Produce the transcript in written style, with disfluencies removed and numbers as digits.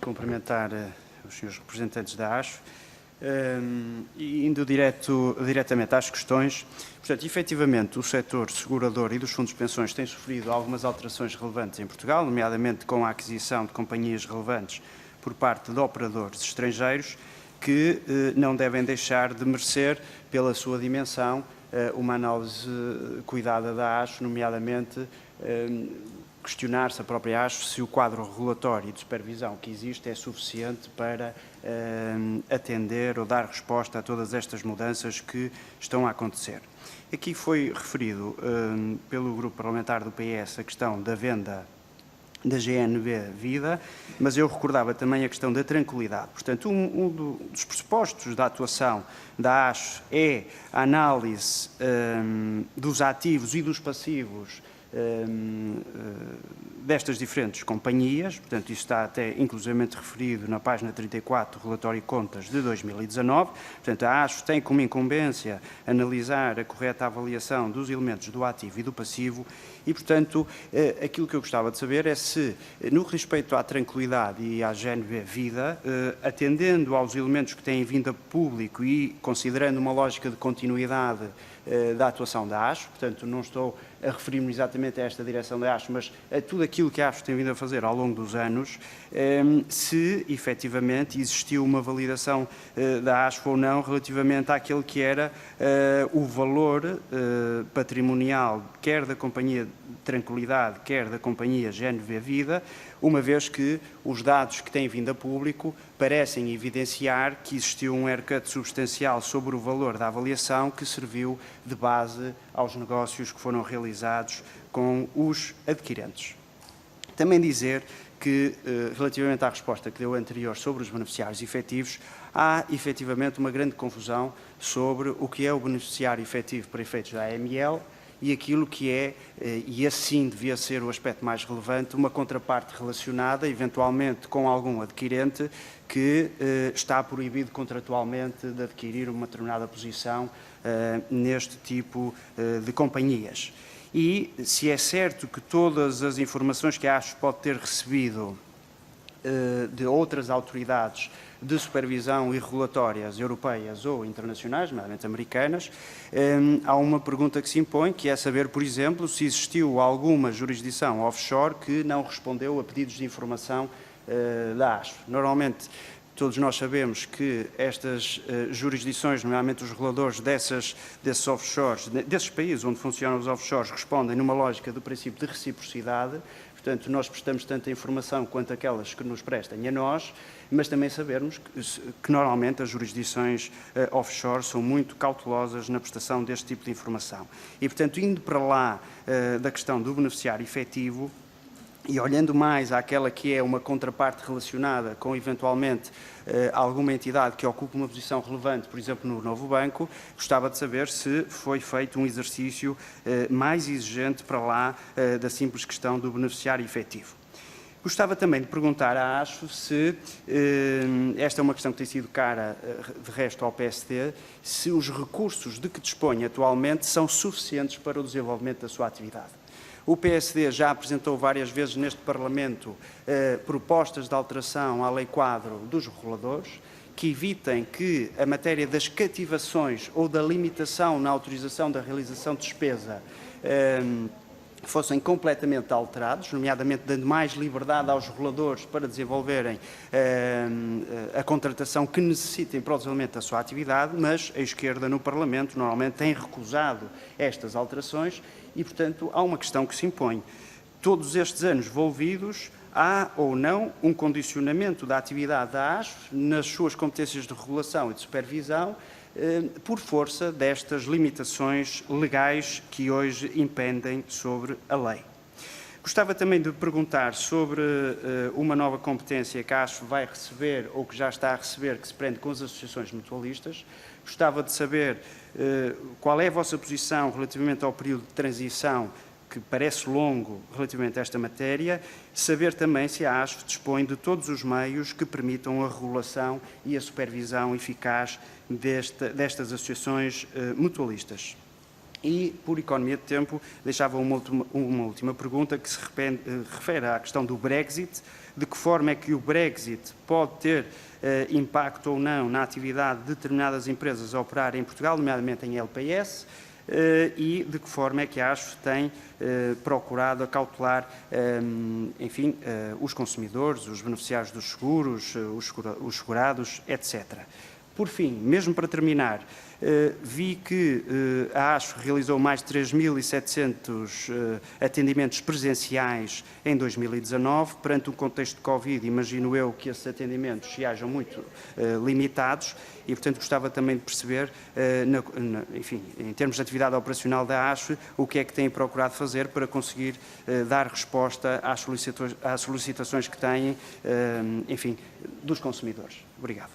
Cumprimentar os senhores representantes da ASF e indo diretamente às questões. Portanto, efetivamente, o setor segurador e dos fundos de pensões tem sofrido algumas alterações relevantes em Portugal, nomeadamente com a aquisição de companhias relevantes por parte de operadores estrangeiros que não devem deixar de merecer, pela sua dimensão, uma análise cuidada da ASF, nomeadamente questionar-se a própria ASF se o quadro regulatório e de supervisão que existe é suficiente para atender ou dar resposta a todas estas mudanças que estão a acontecer. Aqui foi referido pelo grupo parlamentar do PS a questão da venda da GNV Vida, mas eu recordava também a questão da tranquilidade. Portanto, um dos pressupostos da atuação da ASF é a análise dos ativos e dos passivos destas diferentes companhias, portanto, isso está até inclusivamente referido na página 34 do relatório de contas de 2019, portanto, a ASF tem como incumbência analisar a correta avaliação dos elementos do ativo e do passivo e, portanto, aquilo que eu gostava de saber é se, no respeito à tranquilidade e à GNV Vida, atendendo aos elementos que têm vindo a público e considerando uma lógica de continuidade da atuação da ASF, portanto, não estou a referir-me exatamente a esta direção da ASF, mas a tudo aquilo que a ASF tem vindo a fazer ao longo dos anos, se efetivamente existiu uma validação da ASF ou não relativamente àquele que era o valor patrimonial, quer da Companhia Tranquilidade, quer da Companhia GNV Vida, uma vez que os dados que têm vindo a público parecem evidenciar que existiu um haircut substancial sobre o valor da avaliação que serviu de base aos negócios que foram realizados com os adquirentes. Também dizer que, relativamente à resposta que deu anterior sobre os beneficiários efetivos, há efetivamente uma grande confusão sobre o que é o beneficiário efetivo para efeitos da AML e aquilo que é, e assim devia ser o aspecto mais relevante, uma contraparte relacionada, eventualmente, com algum adquirente que está proibido contratualmente de adquirir uma determinada posição neste tipo de companhias. E se é certo que todas as informações que a ASF pode ter recebido de outras autoridades de supervisão e regulatórias europeias ou internacionais, nomeadamente americanas, há uma pergunta que se impõe, que é saber, por exemplo, se existiu alguma jurisdição offshore que não respondeu a pedidos de informação da ASF. Normalmente, todos nós sabemos que estas jurisdições, nomeadamente os reguladores desses offshores, desses países onde funcionam os offshores, respondem numa lógica do princípio de reciprocidade. Portanto, nós prestamos tanta informação quanto aquelas que nos prestem a nós, mas também sabermos que normalmente as jurisdições offshore são muito cautelosas na prestação deste tipo de informação. E, portanto, indo para lá da questão do beneficiário efetivo, e olhando mais àquela que é uma contraparte relacionada com, eventualmente, alguma entidade que ocupe uma posição relevante, por exemplo, no novo banco, gostava de saber se foi feito um exercício mais exigente para lá da simples questão do beneficiário efetivo. Gostava também de perguntar à ASF se, esta é uma questão que tem sido cara, de resto, ao PSD, se os recursos de que dispõe atualmente são suficientes para o desenvolvimento da sua atividade. O PSD já apresentou várias vezes neste Parlamento propostas de alteração à Lei Quadro dos Reguladores que evitem que a matéria das cativações ou da limitação na autorização da realização de despesa fossem completamente alterados, nomeadamente dando mais liberdade aos reguladores para desenvolverem a contratação que necessitem para o desenvolvimento da sua atividade, mas a esquerda no Parlamento normalmente tem recusado estas alterações e, portanto, há uma questão que se impõe. Todos estes anos envolvidos, há ou não um condicionamento da atividade da ASF nas suas competências de regulação e de supervisão por força destas limitações legais que hoje impendem sobre a lei. Gostava também de perguntar sobre uma nova competência que a ASF vai receber ou que já está a receber, que se prende com as associações mutualistas. Gostava de saber qual é a vossa posição relativamente ao período de transição, que parece longo relativamente a esta matéria, saber também se a ASF dispõe de todos os meios que permitam a regulação e a supervisão eficaz destas associações mutualistas. E, por economia de tempo, deixava uma última pergunta que se refere à questão do Brexit, de que forma é que o Brexit pode ter impacto ou não na atividade de determinadas empresas a operar em Portugal, nomeadamente em LPS, e de que forma é que a ASF tem procurado acautelar, enfim, os consumidores, os beneficiários dos seguros, os segurados, etc. Por fim, mesmo para terminar, vi que a ASF realizou mais de 3.700 atendimentos presenciais em 2019. Perante o contexto de Covid, imagino eu que esses atendimentos se hajam muito limitados e, portanto, gostava também de perceber, enfim, em termos de atividade operacional da ASF, o que é que têm procurado fazer para conseguir dar resposta às solicitações que têm, enfim, dos consumidores. Obrigado.